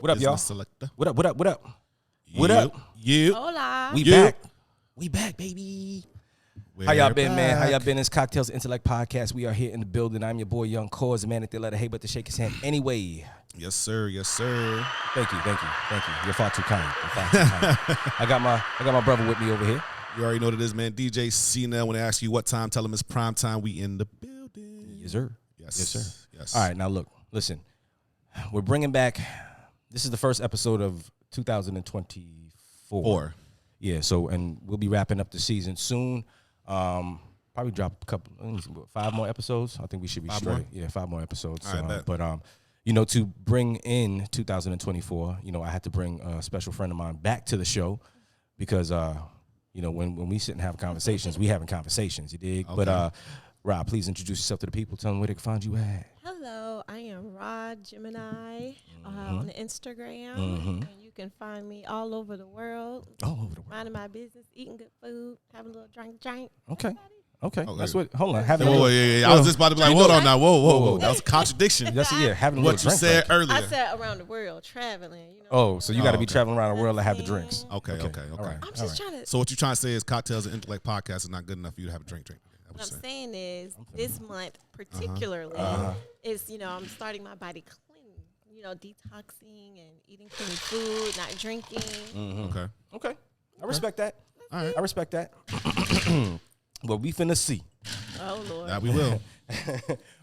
What up, y'all? Selector. What up? What up? What up? Yeah. What up? Yeah. Hola. We Yeah. back. We back, baby. How y'all been, man? How y'all been? It's Cocktails and Intellect Podcast. We are here in the building. I'm your boy, YoungC.a.u.s.e, the man at the letter hey, but to shake his hand anyway. Yes, sir. Yes, sir. Thank you. You're far too kind. I got my brother with me over here. You already know what it is, man. DJ Cnel. When they ask you what time, tell them it's prime time. We in the building. Yes, sir. Yes. Yes, sir. Yes. All right, now look, listen. We're bringing back. This is the first episode of 2024. Yeah. So, and we'll be wrapping up the season soon. Probably drop a couple, 5 more episodes. I think we should be 5 straight. more? Yeah, 5 more episodes. All right, bet. But you know, to bring in 2024, you know, I had to bring a special friend of mine back to the show because you know, when we sit and have conversations, we having conversations. You dig? Okay. But Rob, please introduce yourself to the people. Tell them where they can find you at. Hello, I am Rod Gemini on Instagram, and you can find me all over the world. All over the world. Minding my business, eating good food, having a little drink. Okay. Okay. Oh, That's wait. what. Hold on. Having Oh, yeah. I was just about to be like, hold on now. Whoa. Whoa. That was a contradiction. That's having a What little you drink said break. earlier. I said around the world, traveling. You know. Oh, so you got to be okay. traveling around the world to have the drinks. Okay. All right. I'm just trying to. So what you trying to say is Cocktails and Intellect Podcast is not good enough for you to have a drink. What I'm saying is, this month particularly is, you know, I'm starting my body clean. You know, detoxing and eating clean food, not drinking. Okay. I respect that. All right. I respect that. Well, we finna see. Oh Lord. That we will.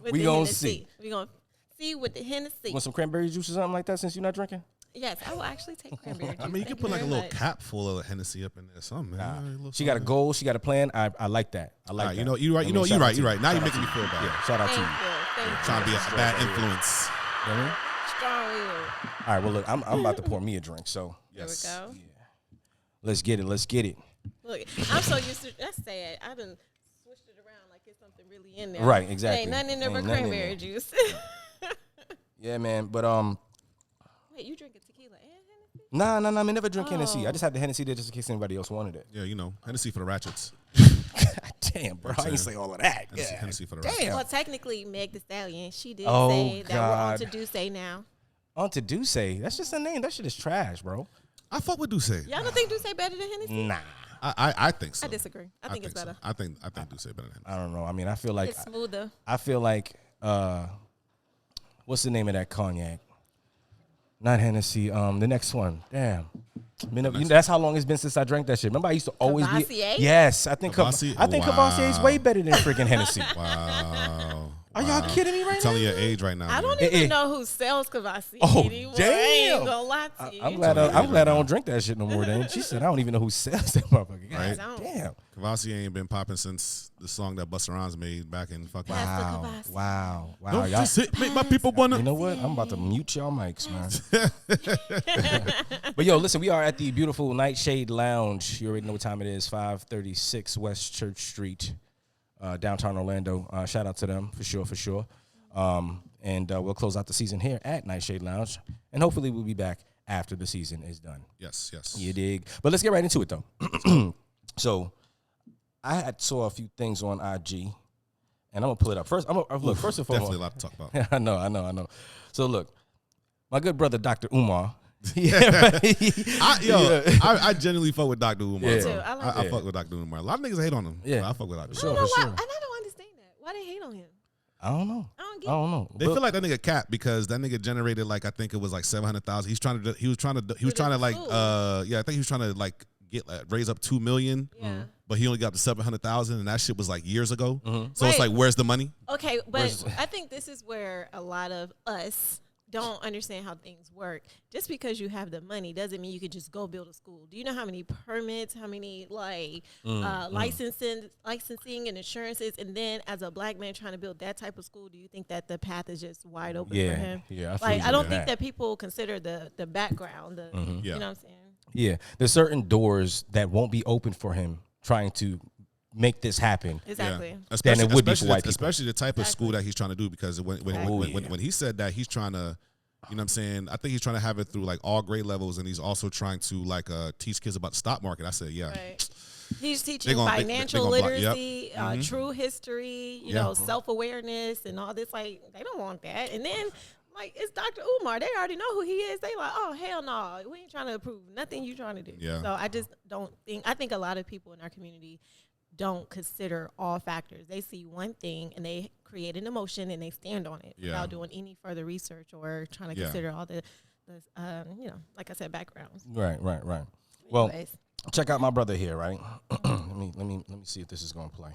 With we the gonna Hennessy. see. We gonna see with the Hennessy. Want some cranberry juice or something like that since you're not drinking? Yes, I will actually take cranberry juice. I mean, you Thank can put like a very little much. cap full of Hennessy up in there, something. Man. She got a goal. She got a plan. I like that. I like that. You know, you're right. You're shout out right. to You're you. right. Now Shout you're out making to me feel bad. Yeah, shout out to Thank you. you. Thank Trying to be a bad influence. You know what I mean? you. Strong will. All right. Well, look, I'm about to pour me a drink. So Yes. There we go. let's get it. Let's get it. Look, I'm so used to. That's sad. I done switched it around like it's something really in there. Right. Exactly. Ain't nothing in there but Ain't nothing in cranberry there. juice. Yeah, man. But Wait, you drinking tequila and Hennessy? nah. I mean, never drink Hennessy. I Oh. just had the Hennessy there just in case anybody else wanted it. Yeah, you know, Hennessy for the ratchets. God damn, bro. I ain't say all of that. Hennessy for the ratchets. Damn. Well, technically, Meg Thee Stallion, she did Oh, say that we're on God. to Duce now. On to Duce. That's just a name. That shit is trash, bro. I fuck with Duce. Y'all don't think Duce better than Hennessy? Nah. I think so. I disagree. I think it's so. better. I think Duce better than him. I don't know. I mean, I feel like It's smoother. I feel like what's the name of that cognac? Not Hennessy. The next one. Damn. You know, that's how long it's been since I drank that shit. Remember, I used to always be. Cavassier? Yes, I think Cavassier? Cavassier is way better than freaking Hennessy. Wow. Are y'all kidding me right I'm telling now? your age right now. I don't man. even know who sells Cavassier Oh, anymore. I damn. ain't gonna lie to you. I'm glad I don't drink that shit no more. Then she said I don't even know who sells that motherfucker. God Right. Damn. Cavassier ain't been popping since the song that Busta Rhymes made back in fucking. Wow. Wow. Don't Y'all, just hit, make my people wanna. you know what? I'm about to mute y'all mics, man. But yo, listen, we are at the beautiful Nightshade Lounge. You already know what time it is. 536 West Church Street, downtown Orlando. Shout out to them for sure. And we'll close out the season here at Nightshade Lounge, and hopefully we'll be back after the season is done. Yes. You dig? But let's get right into it though. So I saw a few things on IG, and I'm gonna pull it up first. Look, first and foremost. Definitely a lot to talk about. I know. So look, my good brother Dr. Umar. I genuinely fuck with Dr. Umar. Yeah. bro. Me too. I like I it. fuck with Dr. Umar. A lot of niggas hate on him. Yeah. But I fuck with Dr. Sure. I don't know for why, sure. and I don't understand that. Why they hate on him? I don't know. I don't I get don't know. They feel like that nigga cap because that nigga generated like I think it was like 700,000. He was trying to like I think he was trying to like get raise up 2 million. Yeah. But he only got to 700,000, and that shit was like years ago. Mm-hmm. So it's Wait. like, where's the money? Okay, but I think this is where a lot of us don't understand how things work. Just because you have the money doesn't mean you could just go build a school. Do you know how many permits, how many licensing and insurances, and then as a black man trying to build that type of school, do you think that the path is just wide open for him? Yeah. I don't think that people consider the background. You know what I'm saying? Yeah, there's certain doors that won't be open for him trying to make this happen. Exactly. Yeah. Than it would be for white people. Especially the type of school that he's trying to do, because when he said that he's trying to, you know what I'm saying, I think he's trying to have it through like all grade levels, and he's also trying to like teach kids about the stock market. I said, yeah. Right. He's teaching gonna- financial they gonna literacy, true history, you know, self-awareness and all this. Like, they don't want that. And then, like, it's Dr. Umar. They already know who he is. They like, oh, hell no. We ain't trying to approve nothing you trying to do. Yeah. So I just don't think, I think a lot of people in our community don't consider all factors. They see one thing and they create an emotion and they stand on it without doing any further research or trying to consider all the like I said, backgrounds. Right. Well, check out my brother here, right? let me see if this is going to play.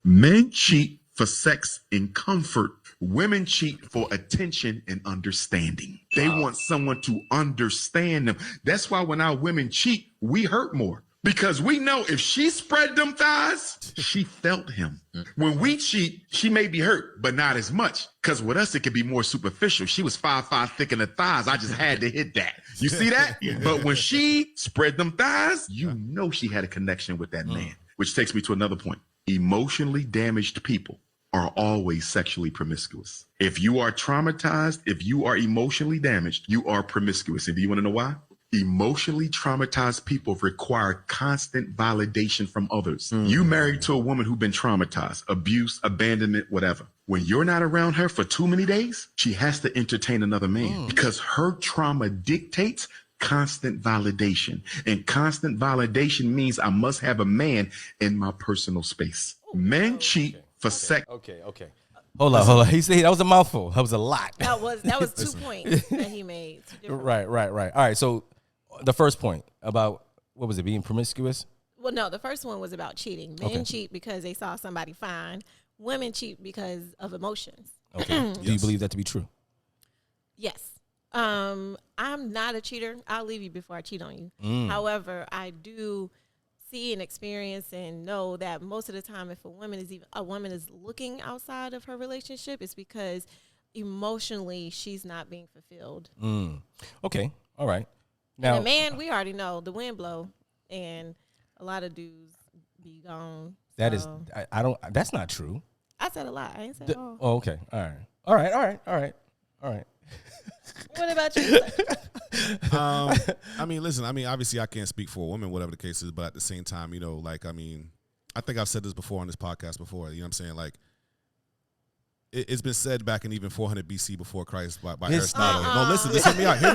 Men cheat for sex and comfort. Women cheat for attention and understanding. They want someone to understand them. That's why when our women cheat, we hurt more. Because we know if she spread them thighs, she felt him. When we cheat, she may be hurt, but not as much. Because with us, it could be more superficial. She was 5'5" thick in the thighs. I just had to hit that. You see that? But when she spread them thighs, you know she had a connection with that man. Which takes me to another point. Emotionally damaged people are always sexually promiscuous. If you are traumatized, if you are emotionally damaged, you are promiscuous. And do you want to know why? Emotionally traumatized people require constant validation from others. You married to a woman who's been traumatized, abuse, abandonment, whatever. When you're not around her for too many days, she has to entertain another man because her trauma dictates constant validation. And constant validation means I must have a man in my personal space. Men cheat for sex. Okay. Hold on. He said that was a mouthful. That was a lot. That was 2 points that he made. Right. All right. So the first point about, what was it, being promiscuous? Well, no, the first one was about cheating. Men cheat because they saw somebody fine. Women cheat because of emotions. Okay. Do you believe that to be true? Yes. I'm not a cheater. I'll leave you before I cheat on you. However, I do see and experience and know that most of the time, if a woman is looking outside of her relationship, it's because emotionally she's not being fulfilled. Okay. All right. Now, and a man, we already know the wind blow, and a lot of dudes be gone. That is, I don't. That's not true. I said a lot. I ain't said all. Oh, okay. All right. What about you? I mean, listen, obviously I can't speak for a woman, whatever the case is, but at the same time, I think I've said this before on this podcast before, you know what I'm saying? Like, it's been said back in even 400 BC before Christ by Aristotle. No, listen, just hear me out. Hear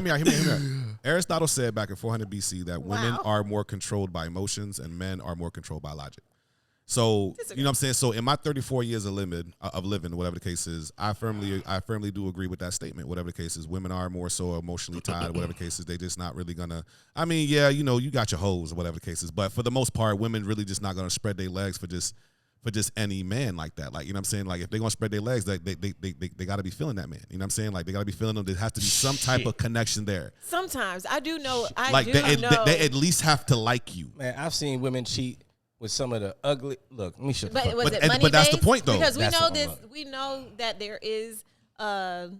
me out. Aristotle said back in 400 BC that women are more controlled by emotions and men are more controlled by logic. So, you know what I'm saying? So in my 34 years of living, whatever the case is, I firmly do agree with that statement, whatever the case is. Women are more so emotionally tied, whatever the case is. They just not really gonna, you got your hoes or whatever the case is. But for the most part, women really just not gonna spread their legs for just any man like that. Like, you know what I'm saying? Like, if they're gonna spread their legs, they gotta be feeling that man. You know what I'm saying? Like, they gotta be feeling them. There has to be some type of connection there. Sometimes I do know. They at least have to like you. Man, I've seen women cheat with some of the ugly. Look, let me shut the fuck up. But that's the point, though. Because we know that there is a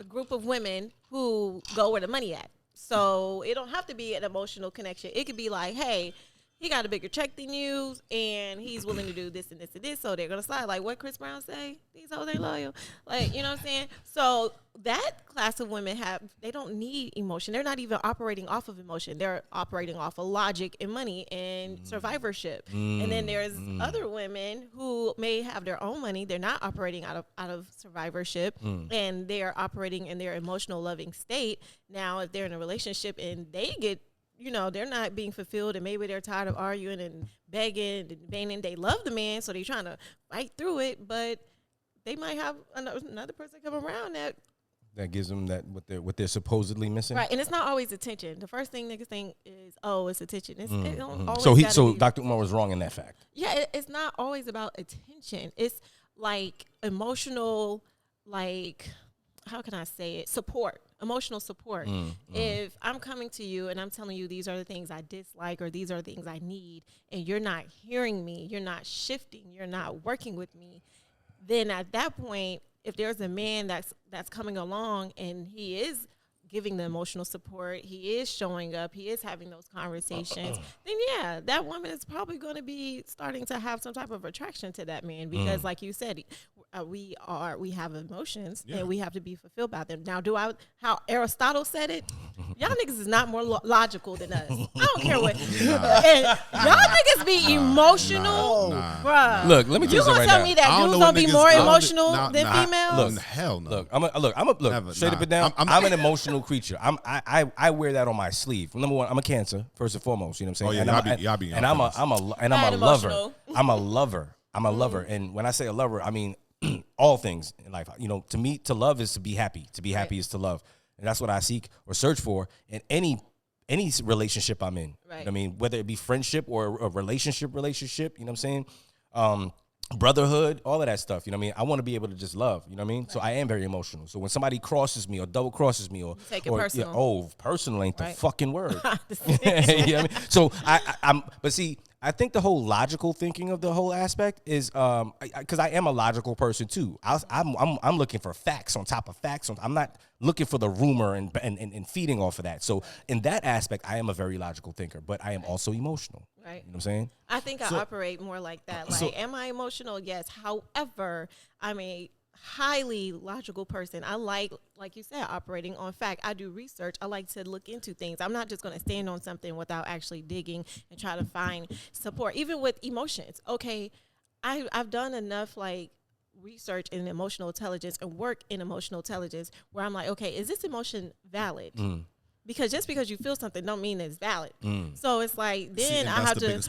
group of women who go where the money at. So it don't have to be an emotional connection. It could be like, hey, he got a bigger check than you, and he's willing to do this and this and this, so they're going to slide. Like what Chris Brown say, these hoes ain't loyal. Like, you know what I'm saying? So that class of women they don't need emotion. They're not even operating off of emotion. They're operating off of logic and money and survivorship. And then there's other women who may have their own money. They're not operating out of survivorship, and they're operating in their emotional loving state. Now, if they're in a relationship and they get, they're not being fulfilled, and maybe they're tired of arguing and begging and banging. They love the man, so they're trying to fight through it, but they might have another person come around that gives them that what they're supposedly missing. Right, and it's not always attention. The first thing niggas think is, oh, it's attention. It don't always so Dr. Umar was wrong in that fact. Yeah, it's not always about attention. It's like emotional, like, how can I say it? Support. Emotional support. If I'm coming to you and I'm telling you these are the things I dislike or these are the things I need, and you're not hearing me, you're not shifting, you're not working with me, then at that point, if there's a man that's coming along and he is giving the emotional support, he is showing up, he is having those conversations, then yeah, that woman is probably going to be starting to have some type of attraction to that man because like you said, we have emotions and we have to be fulfilled by them. Now, how Aristotle said it? Y'all niggas is not more logical than us. I don't care what. And y'all niggas be emotional, bruh. Look, let me tell you something right tell now. me that dudes gonna be more emotional than females? Look, hell no. Look, look. Straight up and down. I'm an emotional creature. I wear that on my sleeve. Number one, I'm a Cancer first and foremost. You know what I'm saying? I'm a lover. I'm a lover. And when I say a lover, I mean all things in life. You know, to me, to love is to be happy. To be happy is to love, and that's what I seek or search for in any relationship I'm in. Right. You know what I mean, whether it be friendship or a relationship. You know what I'm saying? Brotherhood, all of that stuff. You know what I mean? I want to be able to just love. You know what I mean? Right. So I am very emotional. So when somebody crosses me or double crosses me or take it personal. Yeah, personal ain't the fucking word. You know what I mean? So but see, I think the whole logical thinking of the whole aspect is because I am a logical person too. I'm looking for facts on top of facts. I'm not looking for the rumor and feeding off of that. So in that aspect, I am a very logical thinker, but I am also emotional. Right. You know what I'm saying? I think I operate more like that. Like, am I emotional? Yes. However, I'm a highly logical person. I like you said, operating on fact. I do research. I like to look into things. I'm not just going to stand on something without actually digging and try to find support, even with emotions. Okay, I've done enough research in emotional intelligence and work in emotional intelligence where I'm like, okay, is this emotion valid? Because just because you feel something don't mean it's valid. So it's like then I have to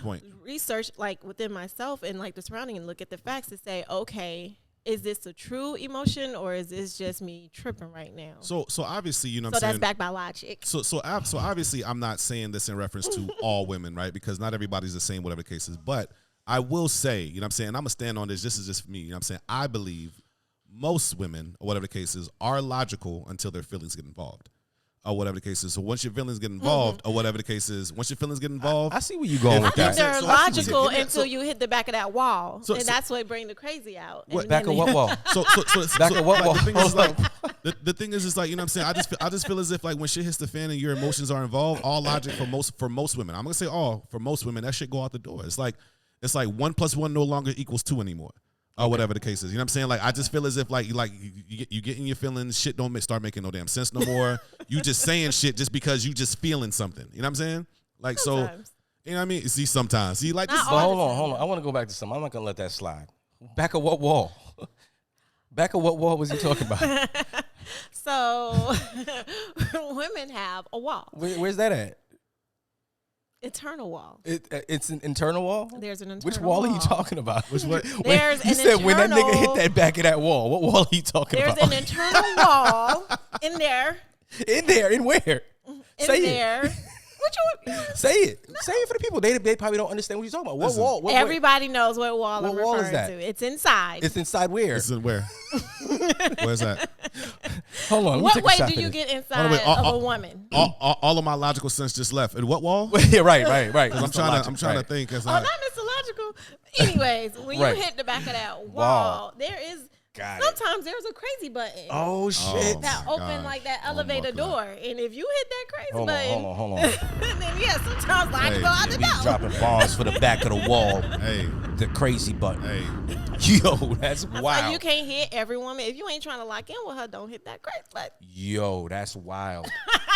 research within myself and the surrounding and look at the facts to say, okay, is this a true emotion or is this just me tripping right now? So obviously, you know what I'm saying? So that's backed by logic. So obviously I'm not saying this in reference to all women, right? Because not everybody's the same, whatever the case is. But I will say, you know what I'm saying? I'm going to stand on this. This is just for me. You know what I'm saying? I believe most women, or whatever the case is, are logical until their feelings get involved. Or whatever the case is. So once your feelings get involved, or whatever the case is, once your feelings get involved. I see where you're going with that. I think they're logical until you hit the back of that wall. And that's what brings the crazy out. Back of what wall? Back of what wall? The thing is, you know what I'm saying? I just feel as if when shit hits the fan and your emotions are involved, all logic for most women. I'm going to say all, for most women, that shit go out the door. It's like 1 + 1 no longer equals 2 anymore. Or whatever the case is. You know what I'm saying? I just feel as if you get in your feelings, shit don't start making no damn sense no more. You just saying shit just because you just feeling something. You know what I'm saying? Sometimes. So, you know what I mean? See, sometimes. See, this. Hold on. I want to go back to something. I'm not going to let that slide. Back of what wall? Back of what wall was he talking about? So, women have a wall. Where's that at? Internal wall. It's an internal wall? There's an internal Which wall are you talking about? Which one? There's you said when that nigga hit that back of that wall. What wall are you talking about? There's an internal wall in there. In there? In where? Say there. It. Say it. Say it for the people. They probably don't understand what you're talking about. What wall? Everybody knows what wall I'm referring is that? To. It's inside. It's inside where? It's in where? Where's that? Hold on. What way do you get inside of a woman? All of my logical sense just left. And what wall? Yeah, right. Because I'm trying to think. Not Mr. Logical. Anyways, when you hit the back of that wall, there is. Sometimes there's a crazy button. Oh shit! That open that elevator door, and if you hit that crazy button, hold on. then sometimes I go out the door. Dropping bombs for the back of the wall. Hey, the crazy button. Hey, yo, that's wild. So you can't hit every woman if you ain't trying to lock in with her. Don't hit that crazy button. Yo, that's wild.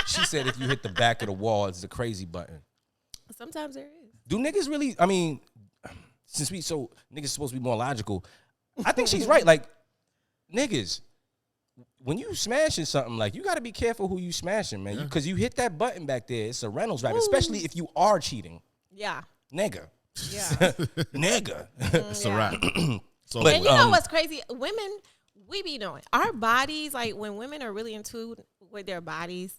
She said if you hit the back of the wall, it's the crazy button. Sometimes there is. Do niggas really? I mean, since niggas supposed to be more logical, I think she's right. Niggas, when you smashing something, you got to be careful who you smashing, man. Because you hit that button back there, it's a Reynolds wrap, especially if you are cheating. Yeah. Nigga. Yeah. Nigga. It's a wrap. And you know what's crazy? Women, we be knowing. Our bodies, when women are really in tune with their bodies,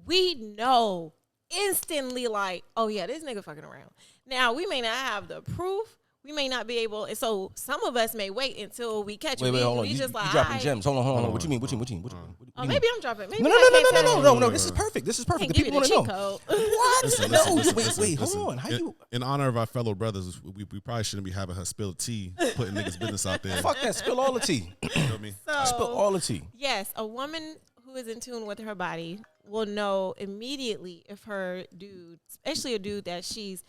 we know instantly, oh, yeah, this nigga fucking around. Now, we may not have the proof. We may not be able, and so some of us may wait until we catch it. Wait, hold on. You dropping gems. Hold on. What you mean? Oh, maybe I'm dropping. Maybe No. This is perfect. The people want to know. Code. What? Wait. Hold on. How you? In honor of our fellow brothers, we probably shouldn't be having her spill tea, putting niggas' business out there. Fuck that. Spill all the tea. You know what I mean? Spill all the tea. Yes, a woman who is in tune with her body will know immediately if her dude, especially a dude that she's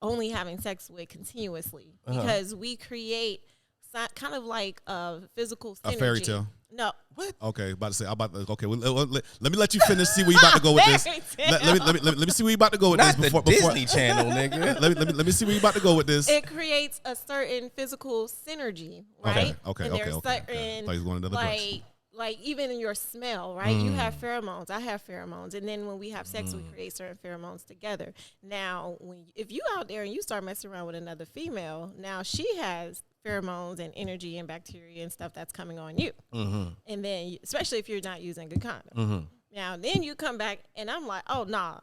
only having sex with continuously, because we create kind of like a physical synergy. A fairy tale. No. What? Okay, about to say. Okay. Well, let me let you finish. See where you about to go with this. Let me see where you about to go with Not this. the Disney Channel, nigga. Let me see where you about to go with this. It creates a certain physical synergy, right? Okay. And there's certain, I thought you was going another direction. Like even in your smell, right? You have pheromones. I have pheromones, and then when we have sex, we create certain pheromones together. Now, if you out there and you start messing around with another female, now she has pheromones and energy and bacteria and stuff that's coming on you. And then, especially if you're not using a condom. Now, then you come back, and I'm like, oh nah,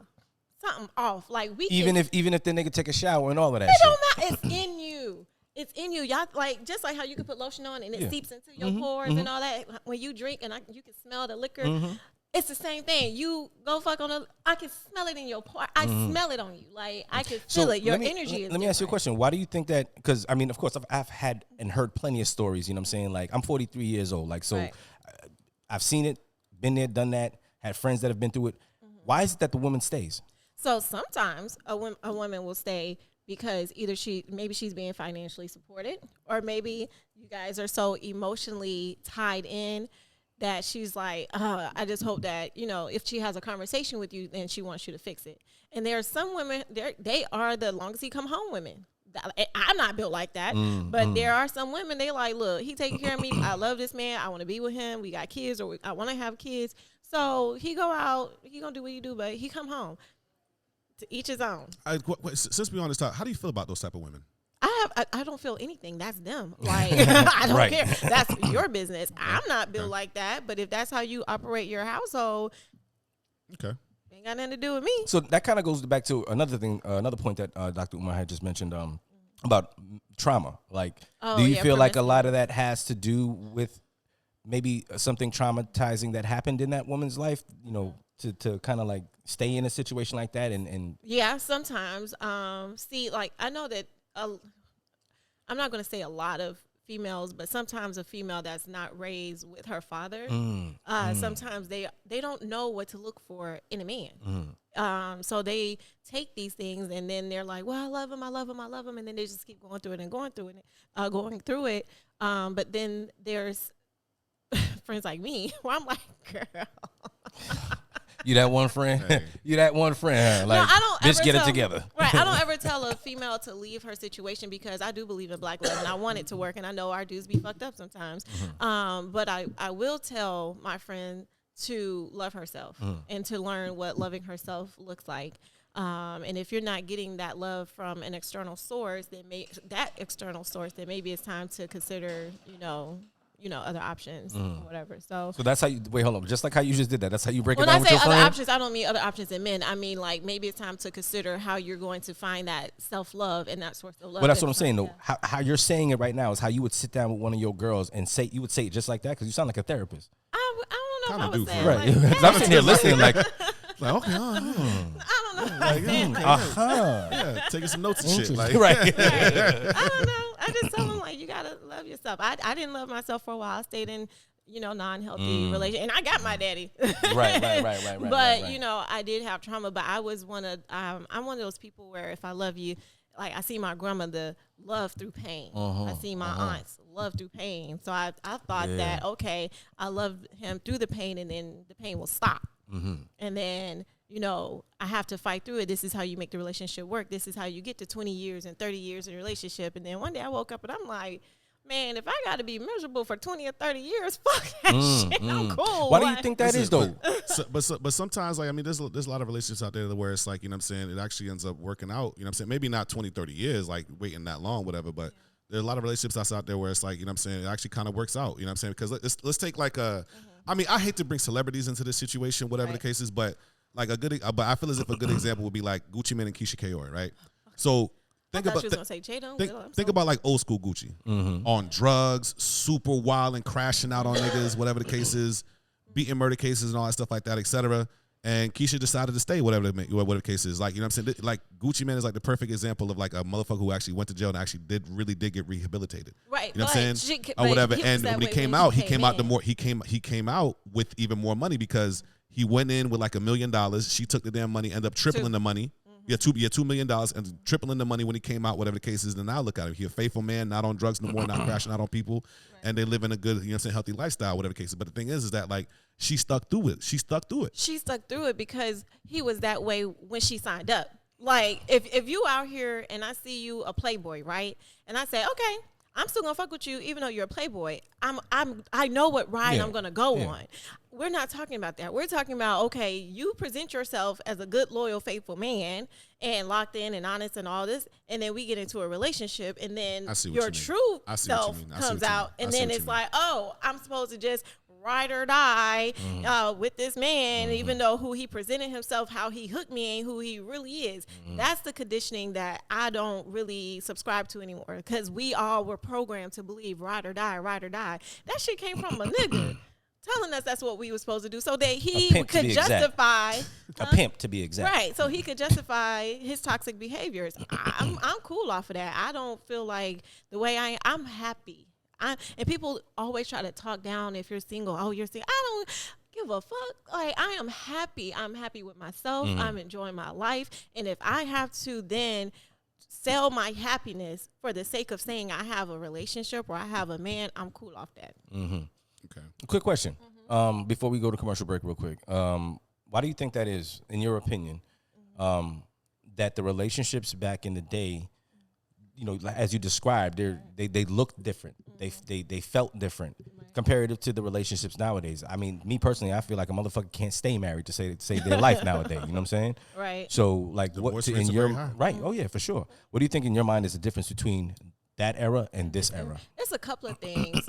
something off. Like even if the nigga take a shower and all of that. It shit. don't matter. It's in you. It's in you. Y'all like just like how you can put lotion on and it seeps into your pores and all that. When you drink and you can smell the liquor, it's the same thing. You go fuck on I can smell it in your pore. I smell it on you. Like I can feel it. Your energy is. Let me ask you a question. Why do you think that? Because I mean, of course, I've had and heard plenty of stories. You know what I'm saying? Like I'm 43 years old. Like so, Right. I've seen it, been there, done that. Had friends that have been through it. Why is it that the woman stays? So sometimes a woman will stay because either maybe she's being financially supported, or maybe you guys are so emotionally tied in that she's like, I just hope that, if she has a conversation with you, then she wants you to fix it. And there are some women, they are the long as he come home women. I'm not built like that, but there are some women, they like, look, he taking care of me. I love this man. I want to be with him. We got kids, or I want to have kids. So he go out, he gonna do what you do, but he come home. To each his own. Since we're on this topic, how do you feel about those type of women? I don't feel anything. That's them. Like I don't care. That's your business. I'm not built like that. But if that's how you operate your household, okay, ain't got nothing to do with me. So that kind of goes back to another thing, another point that Dr. Umar had just mentioned about trauma. Like, do you feel like a lot of that has to do with maybe something traumatizing that happened in that woman's life? To kind of like stay in a situation like that and yeah, sometimes see, like I know that I'm not going to say a lot of females, but sometimes a female that's not raised with her father, sometimes they don't know what to look for in a man. So they take these things and then they're like, well, I love him, and then they just keep going through it. But then there's friends like me where I'm like, girl. You that one friend? Hey. You that one friend? Huh? Like, no, I don't bitch, get it together. Right. I don't ever tell a female to leave her situation because I do believe in black love and I want it to work. And I know our dudes be fucked up sometimes. But I will tell my friend to love herself and to learn what loving herself looks like. And if you're not getting that love from an external source, then maybe it's time to consider, other options or whatever. So that's how you wait. Hold on. Just like how you just did that. That's how you break it when down I with say your other friend. options, I don't mean other options in men. I mean like maybe it's time to consider how you're going to find that self love and that source of love. But that's what I'm saying though. How you're saying it right now is how you would sit down with one of your girls and you would say it just like that because you sound like a therapist. I don't know if I Kinda would do, say right. it like, I'm sitting here listening like, okay, I don't know. yeah, taking some notes and shit, like right. Right. I don't know. I just tell them like you gotta love yourself. I didn't love myself for a while. I stayed in non-healthy relation, and I got my daddy. right. But right. I did have trauma. But I was I'm one of those people where if I love you, like I see my grandmother love through pain. I see my aunts love through pain. So I thought that okay, I love him through the pain, and then the pain will stop. And then I have to fight through it. This is how you make the relationship work. This is how you get to 20 years and 30 years in a relationship. And then one day I woke up and I'm like, man, if I got to be miserable for 20 or 30 years, fuck that shit. I'm cool. Why do you think that is though? But sometimes, like, I mean, there's a lot of relationships out there where it's like, it actually ends up working out. Maybe not 20, 30 years, like waiting that long, whatever, but there's a lot of relationships that's out there where it's like, it actually kind of works out, because let's take like I mean, I hate to bring celebrities into this situation, whatever the case is, but like but I feel as if a good example would be like Gucci Mane and Keisha Kaori, right? So think about like old school Gucci on drugs, super wild and crashing out on niggas, whatever the case is, beating murder cases and all that stuff like that, etc. And Keisha decided to stay, whatever the case is. Like, I'm saying? Like, Gucci Mane is like the perfect example of like a motherfucker who actually went to jail and actually did get rehabilitated. Right. You know what I'm saying? Or whatever. And when he came out, he came out with even more money because he went in with like $1 million. She took the damn money, ended up tripling the money. You $2 million and tripling the money when he came out, whatever the case is. And now look at him. He's a faithful man, not on drugs no more, not crashing out on people. Right. And they live in a good, healthy lifestyle, whatever the case is. But the thing is that, like, she stuck through it. She stuck through it because he was that way when she signed up. Like, if you out here and I see you a playboy, right? And I say, okay, I'm still gonna fuck with you, even though you're a playboy. I know what ride I'm gonna go on. We're not talking about that. We're talking about, okay, you present yourself as a good, loyal, faithful man and locked in and honest and all this, and then we get into a relationship, and then your true self comes out, and then it's like, oh, I'm supposed to just ride or die with this man, even though who he presented himself, how he hooked me, ain't who he really is. That's the conditioning that I don't really subscribe to anymore, because we all were programmed to believe ride or die, ride or die. That shit came from a nigga telling us that's what we were supposed to do, so that he could justify a pimp, to be exact, right? So he could justify his toxic behaviors. I'm cool off of that. I don't feel like the way I'm happy. And people always try to talk down if you're single. Oh, you're single. I don't give a fuck. Like, I am happy. I'm happy with myself. I'm enjoying my life. And if I have to then sell my happiness for the sake of saying I have a relationship or I have a man, I'm cool off that. Okay. Quick question. Before we go to commercial break real quick. Why do you think that is, in your opinion, that the relationships back in the day, as you described, they looked different. They felt different comparative to the relationships nowadays. I mean, me personally, I feel like a motherfucker can't stay married to save their life nowadays. You know what I'm saying? Right. So, like, what in your right? Oh yeah, for sure. What do you think in your mind is the difference between that era and this era? It's a couple of things.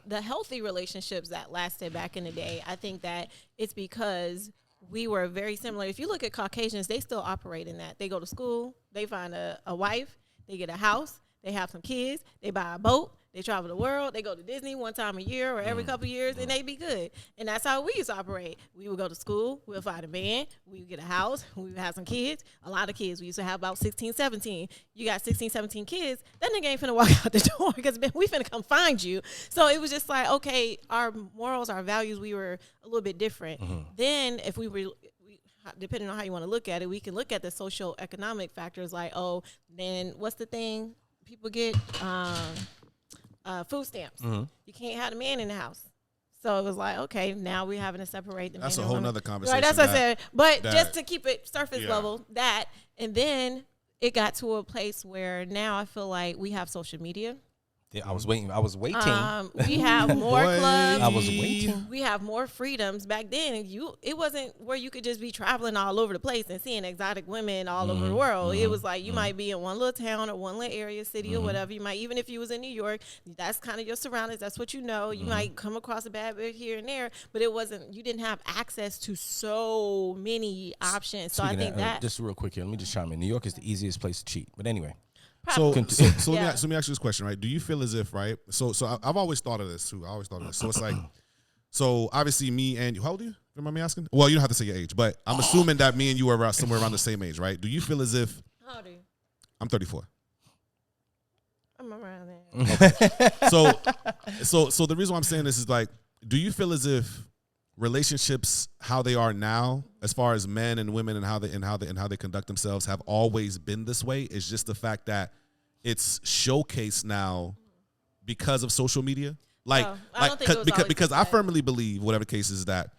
The healthy relationships that lasted back in the day, I think that it's because we were very similar. If you look at Caucasians, they still operate in that. They go to school, they find a wife, they get a house, they have some kids, they buy a boat, they travel the world, they go to Disney one time a year or every couple of years, and they be good. And that's how we used to operate. We would go to school, we'll find a man, we would get a house, we would have some kids, a lot of kids. We used to have about 16, 17. You got 16, 17 kids, that nigga ain't finna walk out the door because we finna come find you. So it was just like, okay, our morals, our values, we were a little bit different. Then if we were, depending on how you want to look at it, we can look at the social economic factors like, oh, then what's the thing people get? Food stamps. You can't have a man in the house. So it was like, okay, now we're having to separate the man. That's a whole nother conversation. Right, that's what I said. But just to keep it surface level, and then it got to a place where now I feel like we have social media. Yeah, I was waiting. We have more clubs. I was waiting. We have more freedoms. Back then, it wasn't where you could just be traveling all over the place and seeing exotic women all over the world. It was like you might be in one little town or one little area, city or whatever. You might, even if you was in New York, that's kind of your surroundings. That's what you know. You might come across a bad bitch here and there, but it wasn't. You didn't have access to so many options. So I think that just real quick here. Let me just chime in. New York is the easiest place to cheat. But anyway. So let me ask you this question, right? Do you feel as if, right? So I've always thought of this too. So it's like, so obviously me and you, how old are you? Remember me asking? Well, you don't have to say your age, but I'm assuming that me and you are somewhere around the same age, right? Do you feel as if? How old are you? I'm 34. I'm around there. Okay. So the reason why I'm saying this is like, do you feel as if relationships, how they are now, as far as men and women and how they conduct themselves, have always been this way? It's just the fact that it's showcased now because of social media. Because I firmly believe, whatever the case is, that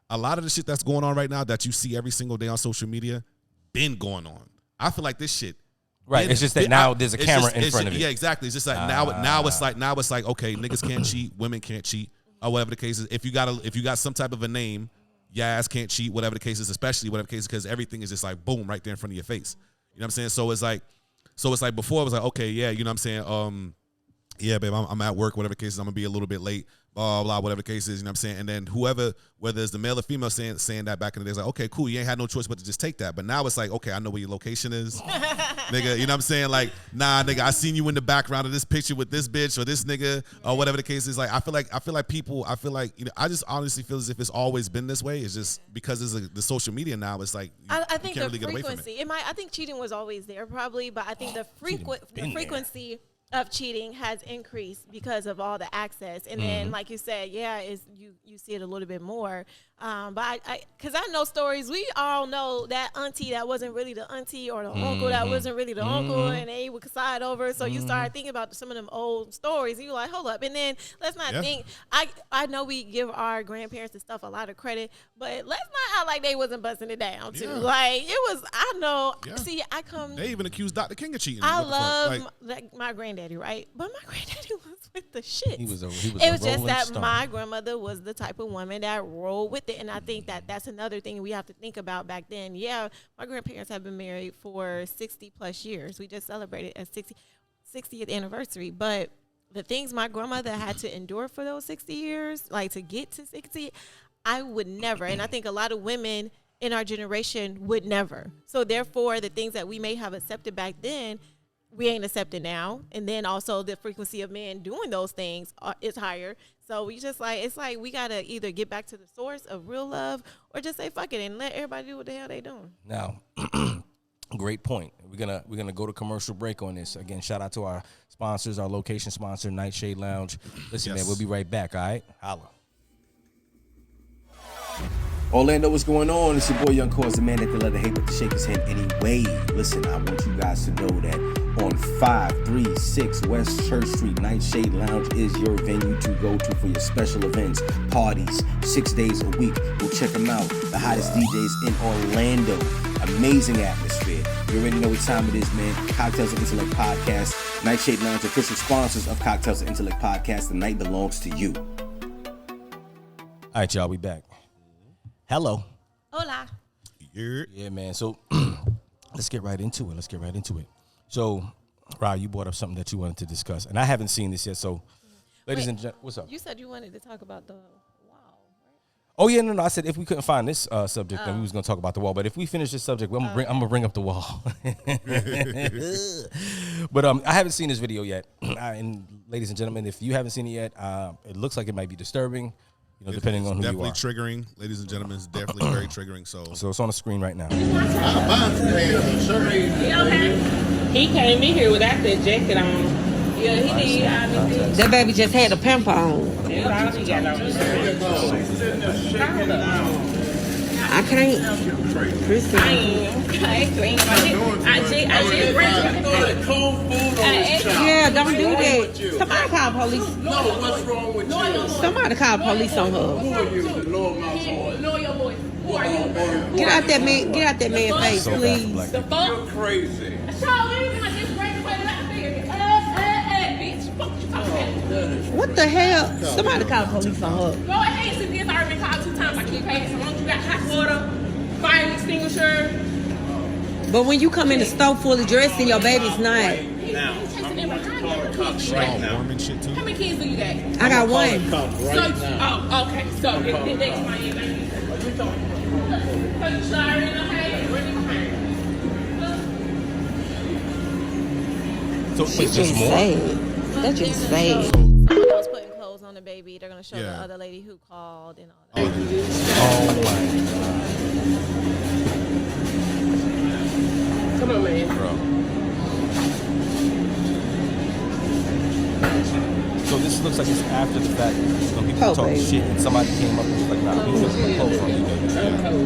a lot of the shit that's going on right now that you see every single day on social media been going on. I feel like this shit. Right. It's just that now there's a camera in front of it. Yeah, exactly. It's just like now it's like okay, niggas can't cheat, women can't cheat. Or whatever the case is, if you got some type of a name, your ass can't cheat, whatever the case is, especially whatever the case is, because everything is just like boom right there in front of your face. You know what I'm saying? So it's like before it was like, okay, yeah, you know what I'm saying? Yeah, babe, I'm at work, whatever the case is, I'm gonna be a little bit late, blah, blah, whatever the case is, you know what I'm saying? And then whether it's the male or female saying that back in the day, it's like, okay, cool, you ain't had no choice but to just take that. But now it's like, okay, I know where your location is. Nigga, you know what I'm saying? Like, nah, nigga, I seen you in the background of this picture with this bitch or this nigga or whatever the case is. Like, I feel like people, I just honestly feel as if it's always been this way. It's just because it's the social media now, it's like, I think you can't the really get away from frequency, I think cheating was always there probably, but I think the frequency of cheating has increased because of all the access. And then, like you said, you see it a little bit more. But because I know stories, we all know that auntie that wasn't really the auntie, or the uncle that wasn't really the uncle, and they would side over. So you start thinking about some of them old stories, and you're like, hold up. And then let's not think. I know we give our grandparents and stuff a lot of credit, but let's not act like they wasn't busting it down too. Yeah. Like it was. I know. Yeah. See, I come. They even accused Dr. King of cheating. I What the fuck? love like my granddaddy, right? But my granddaddy was with the shit. He was it a was just rolling that stone. my grandmother was the type of woman that rolled with it, and I think that that's another thing we have to think about back then. Yeah, my grandparents have been married for 60 plus years. We just celebrated a 60th anniversary, but the things my grandmother had to endure for those 60 years, like to get to 60, I would never. And I think a lot of women in our generation would never. So therefore, the things that we may have accepted back then, we ain't accepting now. And then also the frequency of men doing those things is higher. So we just like, it's like we got to either get back to the source of real love or just say fuck it and let everybody do what the hell they doing. Now, great point. We're gonna go to commercial break on this. Again, shout out to our sponsors, our location sponsor, Nightshade Lounge. Listen, Yes. man, we'll be right back, all right? Holla. Orlando, what's going on? It's your boy Young Cause, the man that can let the hate but to shake his head anyway. Listen, I want you guys to know that on 536 West Church Street, Nightshade Lounge is your venue to go to for your special events, parties, 6 days a week. Go check them out. The hottest DJs in Orlando. Amazing atmosphere. You already know what time it is, man. Cocktails and Intellect Podcast. Nightshade Lounge, official sponsors of Cocktails and Intellect Podcast. The night belongs to you. All right, y'all, we back. Hello. Hola. Yeah, man. So let's get right into it. So, Rob, you brought up something that you wanted to discuss, and I haven't seen this yet. So, ladies and gentlemen, what's up? You said you wanted to talk about the wall, right? Oh yeah, no. I said if we couldn't find this subject, then we was gonna talk about the wall. But if we finish this subject, I'm gonna bring up the wall. But I haven't seen this video yet. And ladies and gentlemen, if you haven't seen it yet, it looks like it might be disturbing. You know, depending on who you definitely are. triggering, ladies and gentlemen. It's definitely very triggering. So So it's on the screen right now. He came in here without that jacket on. Yeah, he did. That baby just had a pimp on. That's all he got on. I can't. Chrissy. Yeah, don't do that. Somebody call police. No, what's wrong with you? Somebody call police on her. Who are you? Lower my voice. Lower your voice. Who are you? Get out that man. Get out that man's face, So bad for please. black people. You're crazy. What the hell? Somebody call police on her. Go ahead, since it's already been called 2 times. I keep paying. So long as you got hot water, fire extinguisher. But when you come in the store fully dressed and your baby's not, Now, I'm calling cops right now. warm and shit too. How many kids do you got? I got one. Cops So, right now. oh, okay. So, the next one is so you sorry, okay? So it's Just just more. sad. That's just sad. Someone was putting clothes on the baby. They're gonna show the Yeah. other lady who called and all that. Oh Come on, man. my god, bro. So this looks like it's after the fact. Some people Oh, talk baby. shit, and somebody came up and was like, "Nah, we just put clothes on you, baby."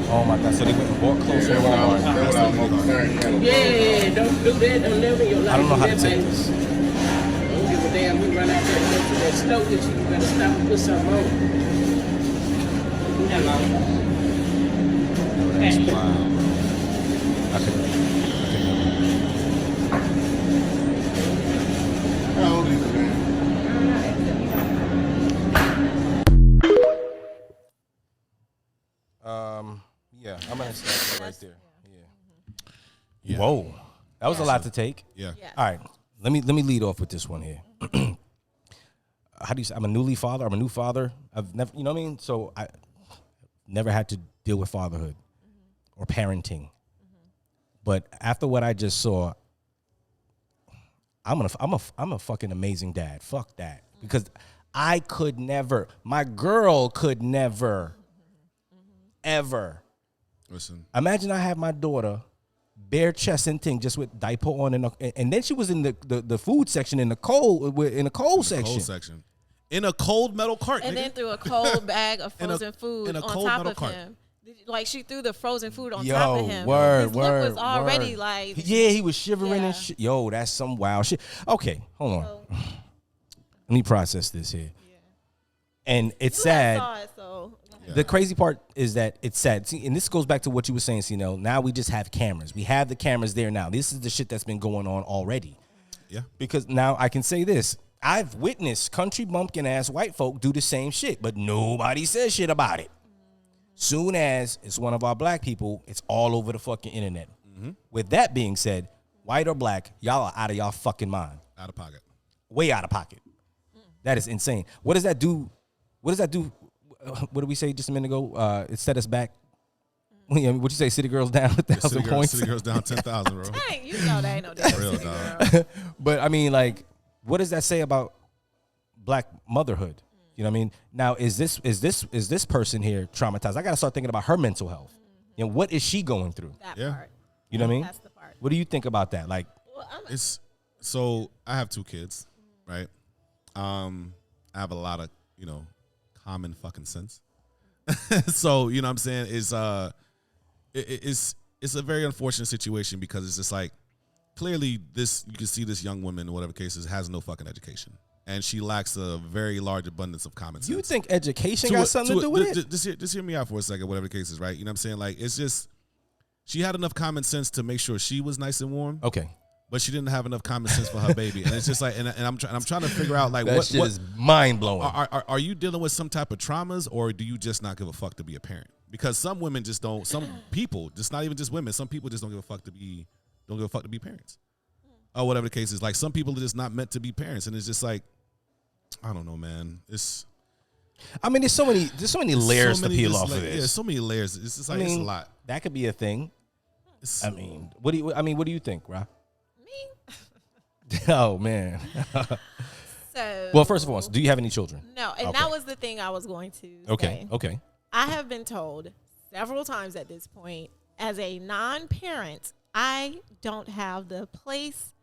Oh my god! So they went and bought clothes from Walmart. Yeah, don't do that. Don't never in your life. I don't know how to do that, take baby. this. Don't give a damn. We run out there and go to that stove that you better stop and put something on. Hello. That's wild. I could never. How old is it, man? Yeah, I'm gonna start right there. Yeah. Yeah. Whoa, that was a lot to take. Yeah. Yeah. All right, let me lead off with this one here. How do you say? I'm a new father. I've never, you know what I mean? So I never had to deal with fatherhood or parenting. But after what I just saw, I'm a fucking amazing dad. Fuck that. Because I could never, my girl could never, ever. Listen, Imagine I have my daughter bare chest and thing just with diaper on, and then she was in the food section in the cold section. whole section. in a cold metal cart, and nigga. then threw a cold bag of In a- frozen food in a on cold top metal of cart. him. Like she threw the frozen food on Yo, top of him. word, His lip was already word. like, Yeah, he was shivering Yeah. and shit. Yo, that's some wild shit. Okay, hold on. So, Let me process this here. And it's you had sad. saw it, so The crazy part is that it's sad. See, and this goes back to what you were saying, Cnel. Now we just have cameras. We have the cameras there now. This is the shit that's been going on already. Yeah. Because now I can say this. I've witnessed country bumpkin ass white folk do the same shit, but nobody says shit about it. Soon as it's one of our black people, it's all over the fucking internet. With that being said, white or black, y'all are out of y'all fucking mind. Out of pocket. Way out of pocket. That is insane. What does that do? What does that do? What did we say just a minute ago? It set us back. What'd you say? City girls down 1,000 points. City girls down 10,000, bro. dang, you know that ain't no damn Real city dog. girl. But I mean, like, what does that say about black motherhood? You know what I mean? Now, is this person here traumatized? I got to start thinking about her mental health. You know, what is she going through? That Yeah. part. You know what I mean? That's the part. What do you think about that? Like, Well, It's so I have 2 kids, right? I have a lot of, common fucking sense. So, you know what I'm saying? It's a very unfortunate situation because it's just like clearly you can see this young woman, whatever case is, has no fucking education. And she lacks a very large abundance of common sense. you think education got something to do with it? Just hear me out for a second, whatever the case is, right? You know what I'm saying? Like, it's just, she had enough common sense to make sure she was nice and warm, Okay. but she didn't have enough common sense for her baby. And it's just like, and I'm trying to figure out, like, That what shit is mind blowing. are you dealing with some type of traumas, or do you just not give a fuck to be a parent? Because some women just don't, some people, just not even just women, some people just don't give a fuck to be parents. Or whatever the case is. Like, some people are just not meant to be parents. And it's just like, I don't know, man. I mean, there's so many layers to peel off of this. Yeah, so many layers. It's just like, it's a lot. That could be a thing. I mean, what do you think, Ra? me. Oh man. So Well, first of all, do you have any children? no, and Okay. that was the thing I was going to Okay. say. Okay. I have been told several times at this point, as a non-parent, I don't have the place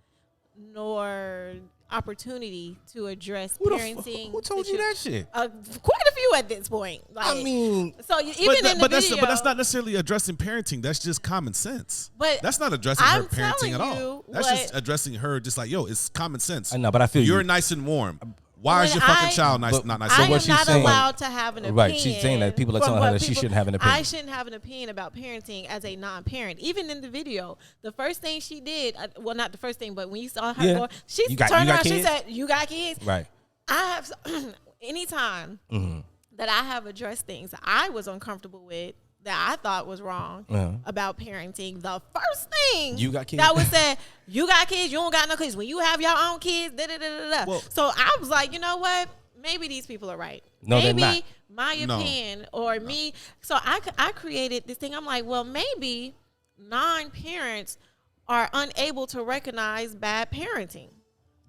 nor opportunity to address parenting. Who told you that shit? Quite a few at this point. Like, I mean, so even in the video, but that's not necessarily addressing parenting. That's just common sense. But that's not addressing her I'm parenting at telling all. you That's just what- addressing her, just like, yo, it's common sense. I know, but I feel You're you. nice and warm. Why is When your fucking I- child But- not nice? So I what am she's not saying- allowed to have an opinion. Right, she's saying that people are from telling her what that she shouldn't have an opinion. I shouldn't have an opinion about parenting as a non-parent. Even in the video, the first thing she did, well, not the first thing, but when you saw her Yeah. go, she You got turned around, she kids? said, "You got kids?" Right. I have anytime Mm-hmm. that I have addressed things I was uncomfortable with that I thought was wrong about parenting. The first thing You got kids? that was said, "You got kids? You don't got no kids. When you have your own kids." Da, da, da, da, da. Well- So I was like, you know what? Maybe these people are right. No, they're maybe not. my No. opinion or me. So I created this thing. I'm like, well, maybe non-parents are unable to recognize bad parenting.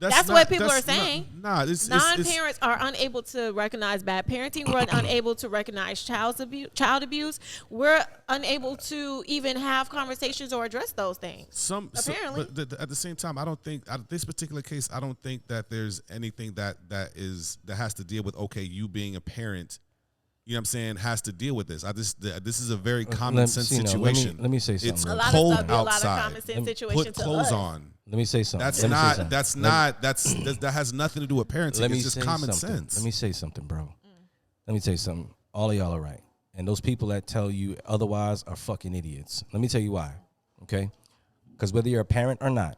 That's what people are saying. It's Non-parents are unable to recognize bad parenting. We're unable to recognize child abuse. We're unable to even have conversations or address those things. Apparently. But at the same time, I don't think this particular case. I don't think that there's anything that has to deal with you being a parent. You know what I'm saying? Has to deal with this. This is a very common sense situation. Let me say something. It's A lot cold of stuff be a lot of outside. common sense situations Put to clothes us. on. Let me say something. That has nothing to do with parenting. Let me It's just say common something. sense. Let me say something, bro. Let me tell you something. All of y'all are right. And those people that tell you otherwise are fucking idiots. Let me tell you why. Okay? Because whether you're a parent or not,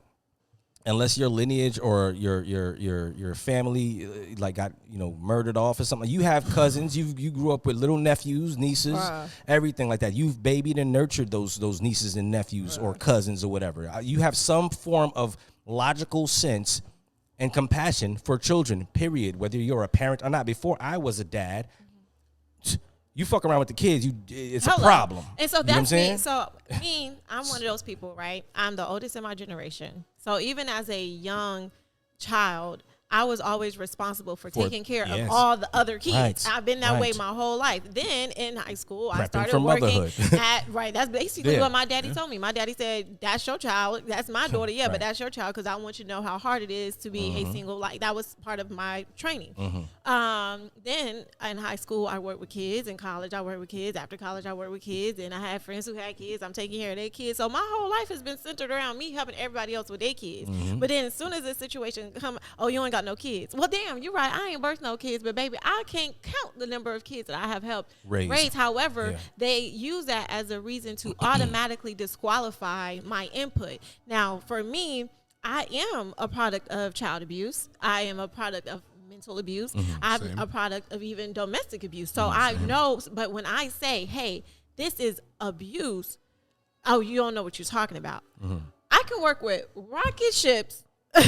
unless your lineage or your family like got murdered off or something, you have cousins, you grew up with little nephews, nieces, everything like that. You've babied and nurtured those nieces and nephews or cousins or whatever. You have some form of logical sense and compassion for children, period, whether you're a parent or not. Before I was a dad, you fuck around with the kids, it's a problem. And so You know what I'm that's me. saying? So I'm one of those people, right? I'm the oldest in my generation. So even as a young child, I was always responsible for taking care yes. of all the other kids. Right. I've been that way Right. my whole life. Then in high school, I Prepping started for working motherhood. right. That's basically Yeah. what my daddy told me. My daddy said, "That's your child. That's my daughter. Yeah, Right. but that's your child because I want you to know how hard it is to be a single." Like that was part of my training. Then in high school, I worked with kids. In college, I worked with kids. After college, I worked with kids. And I had friends who had kids. I'm taking care of their kids. So my whole life has been centered around me helping everybody else with their kids. But then as soon as this situation come, oh, you ain't got no kids. Well, damn, you're right. I ain't birthed no kids, but baby, I can't count the number of kids that I have helped raise. However, they use that as a reason to automatically disqualify my input. Now, for me, I am a product of child abuse. I am a product of mental abuse. I'm a product of even domestic abuse. So I know, but when I say, hey, this is abuse, oh, you don't know what you're talking about. I can work with rocket ships, but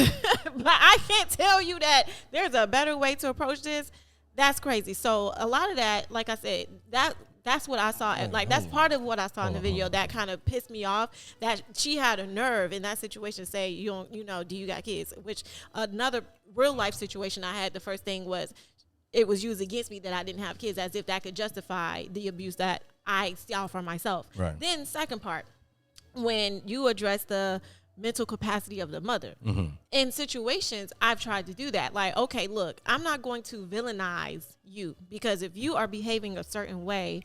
I can't tell you that there's a better way to approach this. That's crazy. So a lot of that, like I said, that's what I saw. That's part of what I saw in the video that kind of pissed me off. That she had a nerve in that situation say, do you got kids? Which another real life situation I had, the first thing was it was used against me that I didn't have kids, as if that could justify the abuse that I saw for myself. Right. Then second part, when you address the mental capacity of the mother. In situations, I've tried to do that. Like, okay, look, I'm not going to villainize you because if you are behaving a certain way,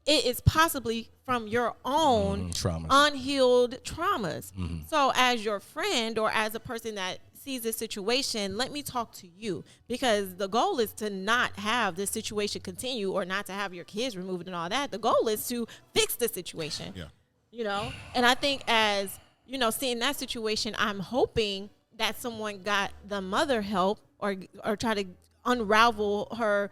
it is possibly from your own unhealed traumas. So as your friend or as a person that sees this situation, let me talk to you, because the goal is to not have this situation continue or not to have your kids removed and all that. The goal is to fix the situation. And I think as seeing that situation, I'm hoping that someone got the mother help or try to unravel her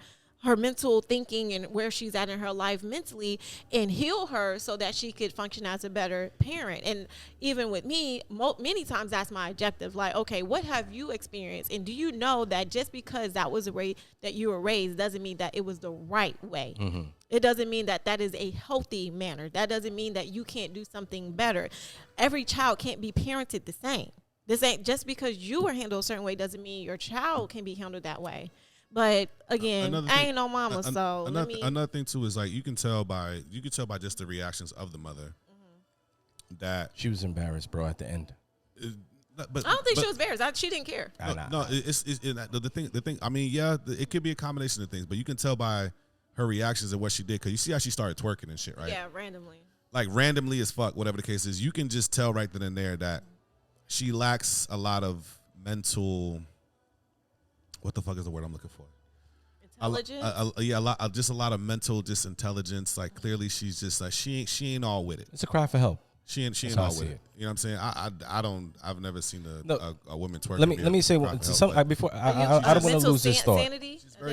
mental thinking and where she's at in her life mentally and heal her so that she could function as a better parent. And even with me, many times that's my objective. Like, okay, what have you experienced? And do you know that just because that was the way that you were raised doesn't mean that it was the right way? It doesn't mean that that is a healthy manner. That doesn't mean that you can't do something better. Every child can't be parented the same. This ain't just because you were handled a certain way doesn't mean your child can be handled that way. But again, I ain't no mama, so another thing too is like you can tell by just the reactions of the mother that she was embarrassed, bro, at the end. But I don't think she was embarrassed. She didn't care. The thing. I mean, yeah, it could be a combination of things, but you can tell by her reactions and what she did, because you see how she started twerking and shit, right? Yeah, randomly. Like randomly as fuck, whatever the case is. You can just tell right then and there that she lacks a lot of mental. What the fuck is the word I'm looking for? Intelligence. Just a lot of mental intelligence. Like clearly, she's just like she ain't all with it. It's a cry for help. She ain't all with it. You know what I'm saying? I've never seen a woman twerk. Let me say before I don't want to lose this thought.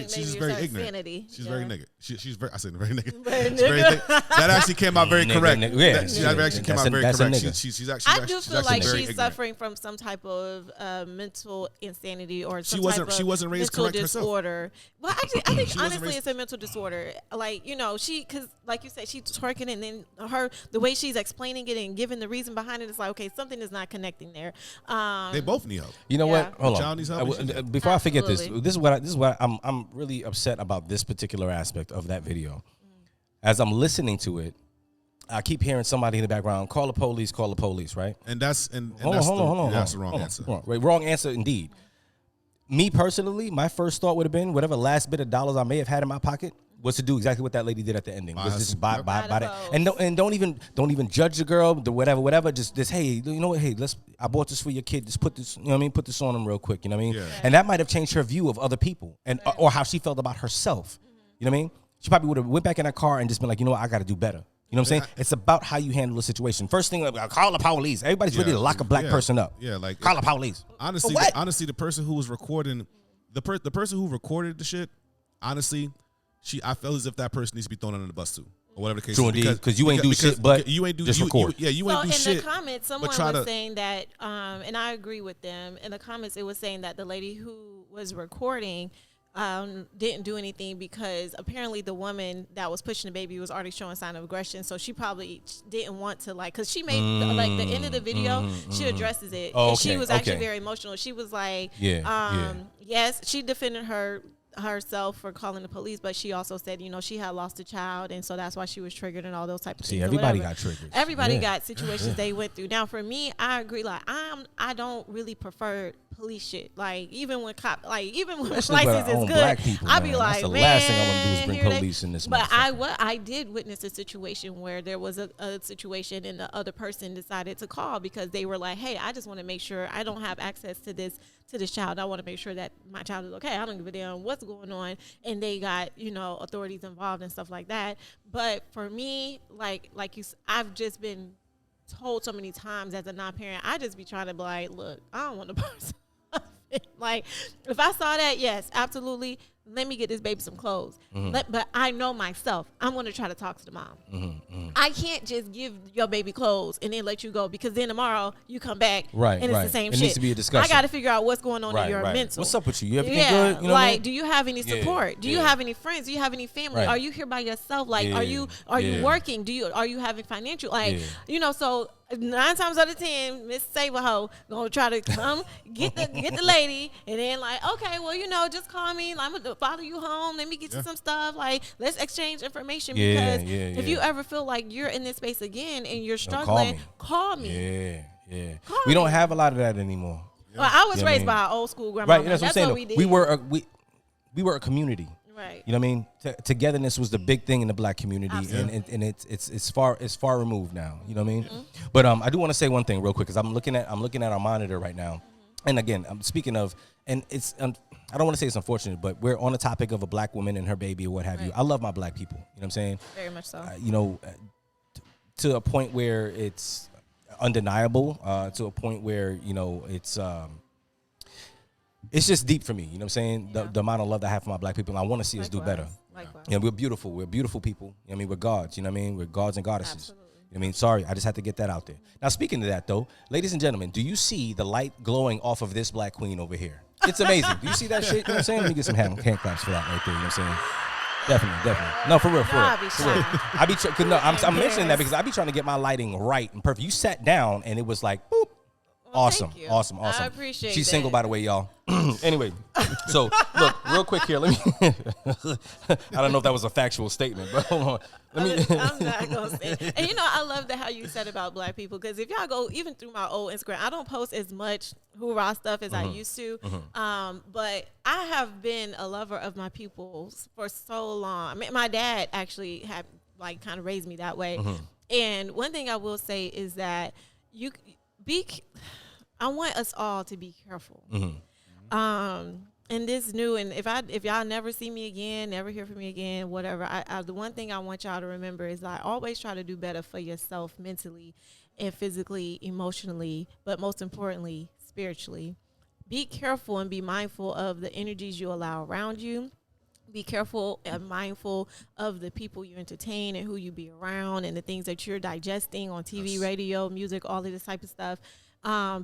She's very ignorant. Sanity. She's very nigga. She's very. I said very nigga. That actually came out very correct. Yeah, that actually came out very correct. She's actually. I do feel like she's suffering from some type of mental insanity or some type of she wasn't raised mental correct disorder. Well, actually, I think honestly raised... it's a mental disorder. Like because like you said, she's twerking and then the way she's explaining it and giving the reason behind it, it's like, okay, something is not connecting there. They both need help. You know what? Hold on. Child needs help. Absolutely. Before I forget this is what I'm really upset about this particular aspect of that video. As I'm listening to it, I keep hearing somebody in the background, call the police, right? And that's hold on. That's the wrong answer. Wrong answer indeed. Me personally, my first thought would have been whatever last bit of dollars I may have had in my pocket was to do exactly what that lady did at the ending. Was just buy that, and don't even judge the girl, the whatever. Just hey, you know what? Hey, I bought this for your kid. Just put this, you know what I mean? Put this on him real quick. You know what I mean? Yeah. And that might have changed her view of other people and or how she felt about herself. You know what I mean? She probably would have went back in her car and just been like, you know what? I got to do better. You know what I'm saying? It's about how you handle the situation. First thing, call the police. Everybody's ready to lock a black person up. Yeah, like call the police. Honestly, the person who was recording, the person who recorded the shit, honestly. I felt as if that person needs to be thrown under the bus too, or whatever the case. True indeed, because you ain't do shit, but you ain't do just record. You ain't do shit. In the comments, someone was saying that, and I agree with them. In the comments, it was saying that the lady who was recording didn't do anything because apparently the woman that was pushing the baby was already showing sign of aggression. So she probably didn't want to because she made like the end of the video, she addresses it. Oh, and she was actually okay. very emotional. She was like, Yeah. yes, she defended herself for calling the police, but she also said, she had lost a child, and so that's why she was triggered and all those type of things. Everybody got triggered. Everybody got situations they went through. Now, for me, I agree. Like, I don't really prefer police shit. Like, even when license is good, I'd be like, that's the man, last thing I want to do is bring police in this. But I did witness a situation where there was a situation and the other person decided to call because they were like, hey, I just want to make sure I don't have access to this child. I want to make sure that my child is okay. I don't give a damn what's going on. And they got, authorities involved and stuff like that. But for me, like I've just been told so many times as a non-parent, I just be trying to be like, look, I don't want the person. Like, if I saw that, yes, absolutely. Let me get this baby some clothes. But I know myself. I'm going to try to talk to the mom. I can't just give your baby clothes and then let you go because then tomorrow you come back and it's the same shit. It needs to be a discussion. I got to figure out what's going on in your mental. What's up with you? You everything good? You know what I mean? Do you have any support? Do you have any friends? Do you have any family? Are you here by yourself? Like, are you working? Are you having financial? Like, so 9 times out of 10, Miss Saberho gonna try to come get the lady, and then like, okay, well, just call me. I'm gonna follow you home. Let me get you some stuff. Like, let's exchange information because if you ever feel like you're in this space again and you're struggling, call me. Yeah. We don't have a lot of that anymore. Well, I was raised by an old school grandma. Right, that's what I'm saying. What we did. We were a community. Right. You know what I mean? Togetherness was the big thing in the black community, and it's far removed now. You know what I mean? But I do want to say one thing real quick because I'm looking at our monitor right now, and again, I'm speaking of, and it's I don't want to say it's unfortunate, but we're on the topic of a black woman and her baby or what have you. I love my black people. You know what I'm saying? Very much so. To a point where it's undeniable. To a point where it's just deep for me. You know what I'm saying? The amount of love that I have for my black people. And I want to see us do better. Likewise. Yeah, we're beautiful. We're beautiful people. You know what I mean? We're gods. You know what I mean? We're gods and goddesses. Absolutely. You know what I mean? Sorry, I just had to get that out there. Now, speaking of that, though, ladies and gentlemen, do you see the light glowing off of this black queen over here? It's amazing. Do you see that shit? You know what I'm saying? Let me get some hand claps for that right there. You know what I'm saying? Definitely. No, for real. I be I'm mentioning that because I be trying to get my lighting right and perfect. You sat down and it was like, boop. Well, awesome. I appreciate She's that. single, by the way, y'all. Anyway, so look, real quick here. Let me. I don't know if that was a factual statement, but hold on. I'm not gonna say it. And I love that how you said about black people because if y'all go even through my old Instagram, I don't post as much hoorah stuff as I used to. But I have been a lover of my peoples for so long. I mean, my dad actually had kind of raised me that way. And one thing I will say is that I want us all to be careful. And this new, and if y'all never see me again, never hear from me again, whatever, the one thing I want y'all to remember is I always try to do better for yourself mentally and physically, emotionally, but most importantly, spiritually. Be careful and be mindful of the energies you allow around you. Be careful and mindful of the people you entertain and who you be around and the things that you're digesting on TV, radio, music, all of this type of stuff.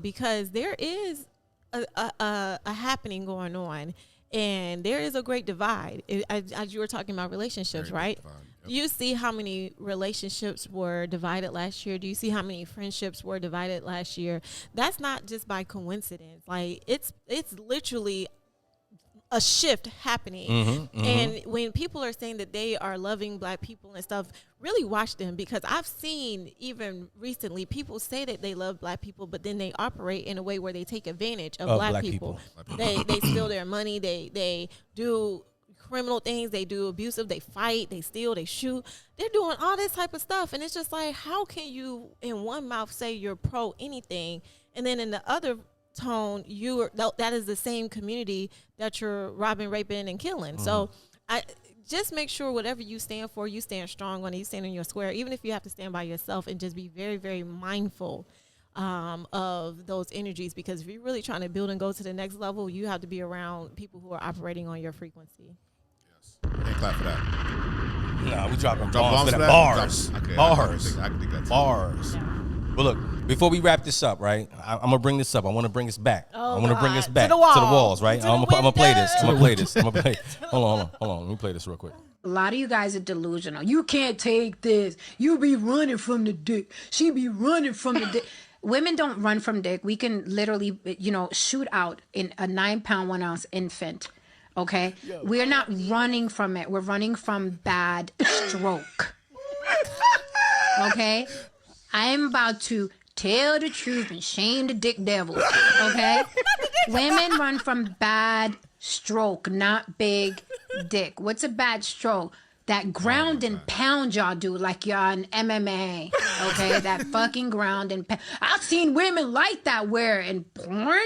Because there is a happening going on, and there is a great divide. As you were talking about relationships, right? Do you see how many relationships were divided last year? Do you see how many friendships were divided last year? That's not just by coincidence. Like it's literally a shift happening. And when people are saying that they are loving black people and stuff, really watch them, because I've seen even recently people say that they love black people, but then they operate in a way where they take advantage of black people. They steal their money. They do criminal things. They do abusive. They fight. They steal. They shoot. They're doing all this type of stuff. And it's just like, how can you in one mouth say you're pro anything, and then in the other tone that is the same community that you're robbing, raping, and killing? So I just make sure whatever you stand for, you stand strong on it, you stand in your square, even if you have to stand by yourself, and just be very, very mindful of those energies, because if you're really trying to build and go to the next level, you have to be around people who are operating on your frequency. Can't clap for that. Nah, we dropping Drop bombs for that. Bars. Okay, Bars. I can think that's Bars. Well, look, before we wrap this up, right? I'm gonna bring this up. I want to bring us back. Oh, I want to bring us God. back To the wall. to the walls, right? To the I'm gonna play this. I'm gonna window. play this. I'm gonna play. Hold on. Let me play this real quick. A lot of you guys are delusional. You can't take this. You be running from the dick. She be running from the dick. Women don't run from dick. We can literally, shoot out in a 9-pound, 1 ounce infant. Okay? We're not running from it. We're running from bad stroke. Okay? I am about to tell the truth and shame the dick devils. Okay? Women run from bad stroke, not big dick. What's a bad stroke? That ground and pound y'all do like y'all in MMA. Okay? That fucking ground and pound. I've seen women like that wear in porn.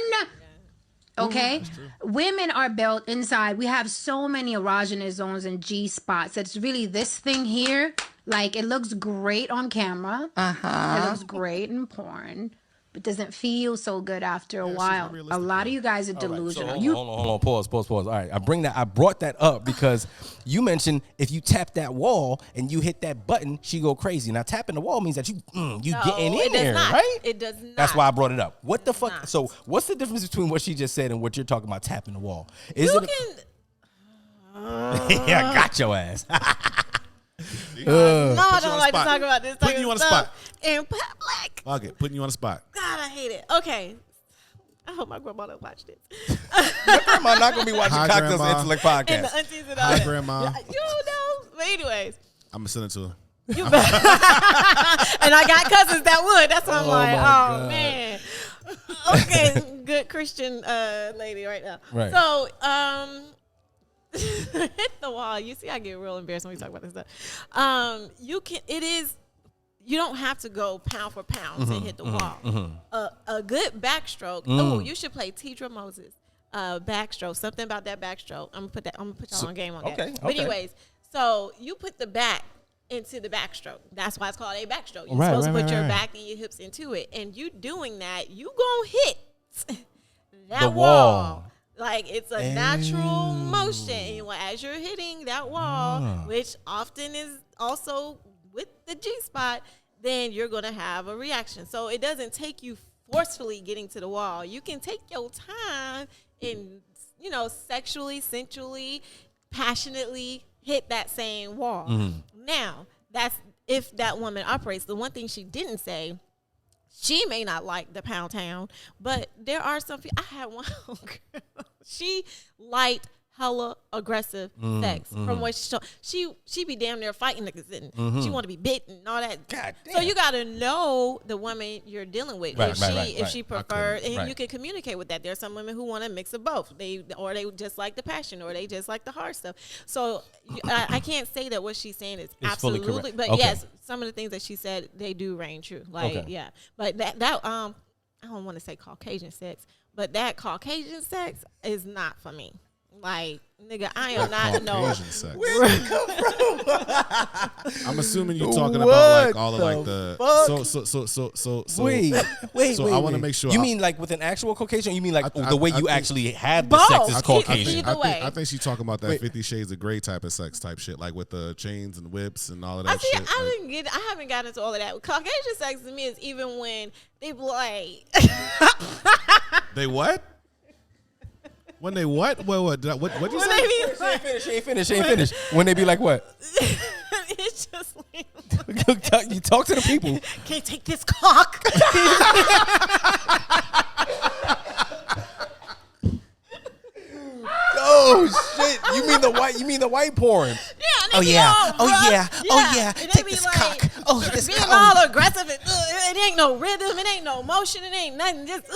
Okay? Women are built inside. We have so many erogenous zones and G spots. It's really this thing here. Like, it looks great on camera. It looks great in porn. But doesn't feel so good after a while. A lot of you guys are delusional. Right, so hold on. Pause. All right, I brought that up because you mentioned if you tap that wall and you hit that button, she go crazy. Now tapping the wall means that you getting in there, right? It does not. That's why I brought it up. What the fuck? not. So what's the difference between what she just said and what you're talking about tapping the wall? Is You it? can. Yeah, I got your ass. No, I don't like to talk about this. Putting you on the spot. In public. Okay, putting you on the spot. God, I hate it. Okay. I hope my grandma don't watch this. Your grandma not gonna be watching Hi, Cocktails and Grandma. Intellect And podcast. the aunties and all Hi, that. Grandma. You know. But anyways. I'm gonna send it to her. You better. And I got cousins that would. That's why I'm like, my oh God. man. Okay, good Christian lady right now. Right. So, hit the wall. You see, I get real embarrassed when we talk about this stuff. You don't have to go pound for pound to hit the wall. A good backstroke. Oh, you should play Teedra Moses. Backstroke. Something about that backstroke. I'm gonna put y'all on game on that. Okay. But anyways, so you put the back into the backstroke. That's why it's called a backstroke. You're Right, supposed to right, put your right. back and your hips into it. And you doing that, you gonna hit that The wall. wall. Like, it's a natural motion. And as you're hitting that wall, which often is also with the G-spot, then you're going to have a reaction. So it doesn't take you forcefully getting to the wall. You can take your time and, sexually, sensually, passionately hit that same wall. Now, that's if that woman operates. The one thing she didn't say, she may not like the pound town, but there are some people. I had one girl. She liked hella aggressive sex from what she be damn near fighting niggas and she want to be bitten and all that. God damn. So you got to know the woman you're dealing with. Right, if she right. prefers, and Right. you can communicate with that. There's some women who want a mix of both. They just like the passion, or they just like the hard stuff. So I can't say that what she's saying is It's fully absolutely, correct. but Okay. yes, some of the things that she said, they do reign true. Like, Okay. yeah, but that I don't want to say Caucasian sex, but that Caucasian sex is not for me. Like, nigga, I am not no. Caucasian sex. I'm assuming you're talking about like all of like the so Wait. So I want to make sure. You mean like with an actual Caucasian? Or you mean like I the way you think- actually have the Both. sex is I Caucasian? either way. I think she's talking about that 50 Shades of Grey type of sex type shit, like with the chains and whips and all of that shit. I haven't gotten into all of that. Caucasian sex to me is even when they be like, They what? When they what? What you when say? they be She like, ain't finished. When they be like, what? it's just like, You talk to the people. can't take this cock. Oh shit! You mean the white porn? Yeah, and they Oh be yeah. all Oh rough. yeah. Oh yeah. And they Take be this like, cock. Oh, this being cock. all aggressive. And, it ain't no rhythm. It ain't no motion. It ain't nothing. Just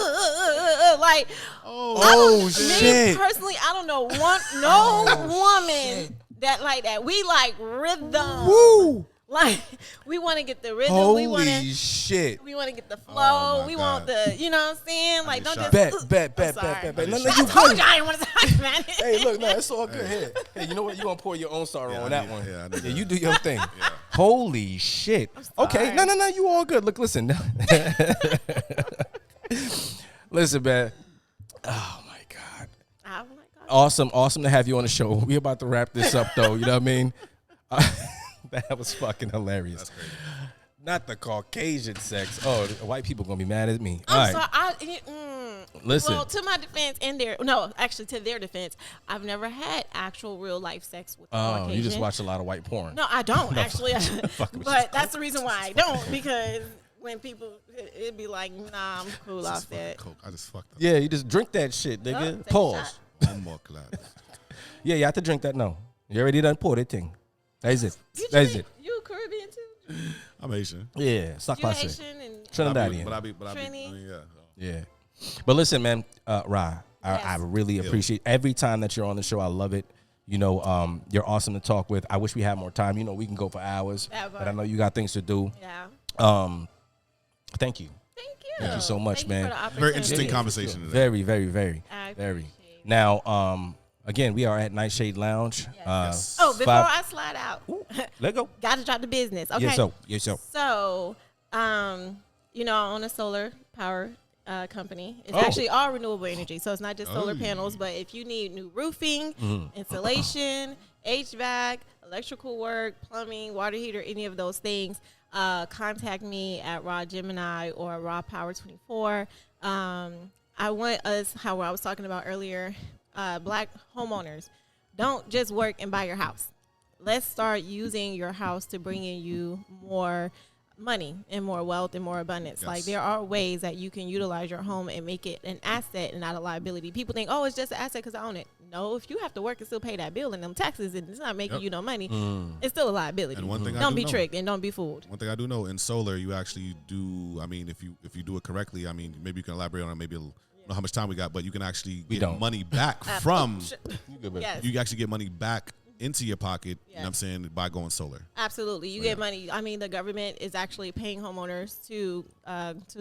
like. Oh Me shit! personally, I don't know woman that like that. We like rhythm. Woo! Like, we want to get the rhythm. we want Holy to. shit! We want to get the flow. my We God. want the, you know what I'm saying? Like, don't shot. just. Bet. I'm sorry. No, I you told good. you I didn't want to talk about it. Hey, look, no, it's all good. Hey, you know what? You gonna pour your own sorrow Yeah, on I that need- one? yeah, I need that. You do your thing. Holy shit! Okay, sorry. no, you all good. Look, listen, listen, man. Oh my god. Oh my God. Awesome to have you on the show. We about to wrap this up though. You know what I mean? That was fucking hilarious. Not the Caucasian sex. Oh, the white people gonna be mad at me. I'm All right. sorry. Listen. Well, to my defense to their defense, I've never had actual real life sex with a Oh, Caucasian. you just watch a lot of white porn. No, I don't actually. Fucking with But that's the reason why I don't, because when people, it'd be like, nah, I'm cool off that. Coke. I just fucked up. Yeah, you just drink that shit, nigga. take a Pause. shot. One more clap. Yeah, you have to drink that. No, you already done poured it thing. That's it. You That's drink- it. You Caribbean too? I'm Asian. Yeah, suck You my shit. Haitian and Trinidadian. But I be, Trini. I mean, yeah. Yeah. But listen, man, Rye, I Yes. really appreciate every time that you're on the show. I love it. You know, you're awesome to talk with. I wish we had more time. You know, we can go for hours, but I know you got things to do. yeah. Thank you. Thank you. Thank you so much, Thank you man. for the Very opportunity. interesting conversation today. Very, very, very, I very. appreciate it. Now, again, we are at Nightshade Lounge. Yes. Oh, before five- I slide out, let go. got to drop the business. Okay. Yes, so. So, you know, I own a solar power company. It's Oh. actually all renewable energy. So it's not just solar panels, but if you need new roofing, insulation, HVAC, electrical work, plumbing, water heater, any of those things, contact me at Raw Gemini or Raw Power 24. I want us, how I was talking about earlier, black homeowners, don't just work and buy your house. Let's start using your house to bring in you more money and more wealth and more abundance. Yes. Like, there are ways that you can utilize your home and make it an asset and not a liability. People think, oh, it's just an asset because I own it. No, if you have to work and still pay that bill and them taxes and it's not making you no money, it's still a liability. And one thing I don't do be know- tricked and don't be fooled. One thing I do know, in solar, you actually do. I mean, if you do it correctly, I mean, maybe you can elaborate on it. Maybe I don't know how much time we got, but you can actually get don't. money back from. Yes. You actually get money back into your pocket. You know what I'm saying, by going solar. Absolutely, you get money. I mean, the government is actually paying homeowners to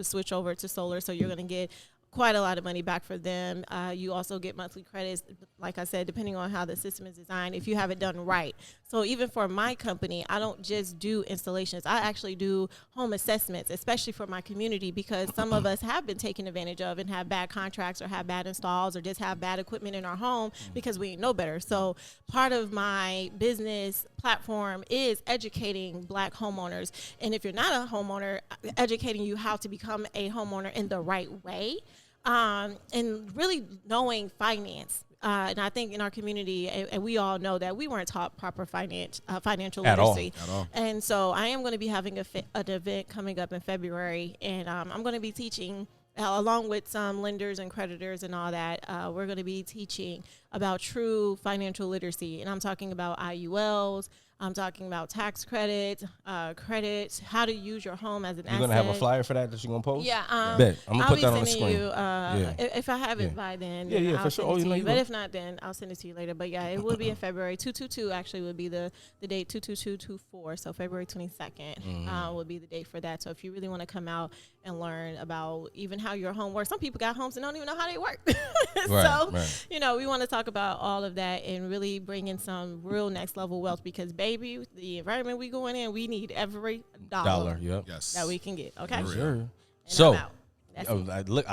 switch over to solar, so you're going to get quite a lot of money back for them. You also get monthly credits, like I said, depending on how the system is designed, if you have it done right. So even for my company, I don't just do installations. I actually do home assessments, especially for my community, because some of us have been taken advantage of and have bad contracts or have bad installs or just have bad equipment in our home because we know better. So part of my business platform is educating black homeowners. And if you're not a homeowner, educating you how to become a homeowner in the right way. And really knowing finance. And I think in our community, and we all know that we weren't taught proper financial At all. literacy. At all. And so I am going to be having an event coming up in February, and I'm going to be teaching, along with some lenders and creditors and all that, we're going to be teaching about true financial literacy. And I'm talking about IULs. I'm talking about tax credits, how to use your home as an asset. You're gonna have a flyer for that you're gonna post? Yeah, Bet. I'm gonna I'll put be that on the sending screen. you, if I have it Yeah. by then. Yeah, then yeah, I'll for send sure. Oh, it you to know you. you But will. if not, then I'll send it to you later. But yeah, it will be in February. 222 actually would be the date. 22224. So February 22nd will be the date for that. So if you really want to come out and learn about even how your home works, some people got homes and don't even know how they work. So right. you know, we want to talk about all of that and really bring in some real next level wealth, because baby, the environment we going in, we need every dollar Yep. Yes. that we can get. Okay. Sure. And So, I'm out. That's oh, it. look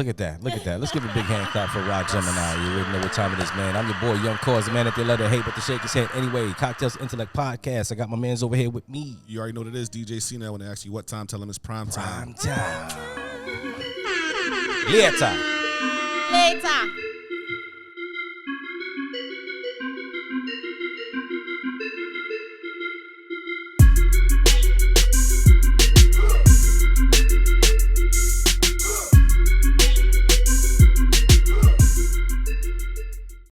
at that. Look at that. Let's give a big hand clap for Rod Gemini. You already know what time it is, man. I'm your boy, Young Cause, the man that they love to hate, but to shake his head anyway. Cocktails Intellect Podcast. I got my mans over here with me. You already know what it is. DJ Cnel, when they ask you what time, tell them it's prime time. Prime time. Later. Later.